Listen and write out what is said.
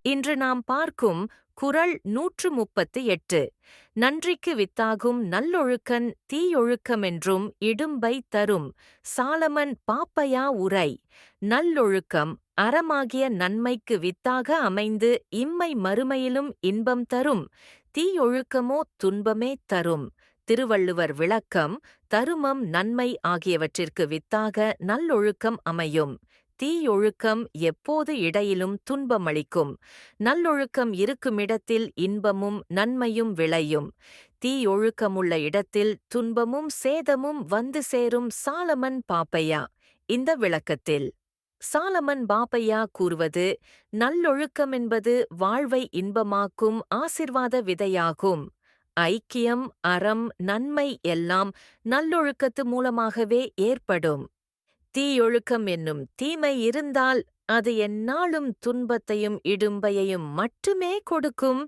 இன்று நாம் பார்க்கும் குறள் 138. நன்றிக்கு வித்தாகும் நல்லொழுக்கன் தீயொழுக்கமென்றும் இடும்பை தரும். சாலமன் பாப்பையா உரை. நல்லொழுக்கம் அறமாகிய நன்மைக்கு வித்தாக அமைந்து இம்மை மறுமையிலும் இன்பம் தரும். தீயொழுக்கமோ துன்பமே தரும். திருவள்ளுவர் விளக்கம். தருமம் நன்மை ஆகியவற்றிற்கு வித்தாக நல்லொழுக்கம் அமையும். தீயொழுக்கம் எப்போது இடையிலும் துன்பமளிக்கும். நல்லொழுக்கம் இருக்குமிடத்தில் இன்பமும் நன்மையும் விளையும். தீயொழுக்கமுள்ள இடத்தில் துன்பமும் சேதமும் வந்து சேரும். சாலமன் பாப்பையா. இந்த விளக்கத்தில் சாலமன் பாப்பையா கூறுவது, நல்லொழுக்கம் என்பது வாழ்வை இன்பமாக்கும் ஆசிர்வாத விதையாகும். ஐக்கியம், அறம், நன்மை எல்லாம் நல்லொழுக்கத்து மூலமாகவே ஏற்படும். தீயொழுக்கம் என்னும் தீமை இருந்தால் அது எந்நாளும் துன்பத்தையும் இடும்பையையும் மட்டுமே கொடுக்கும்.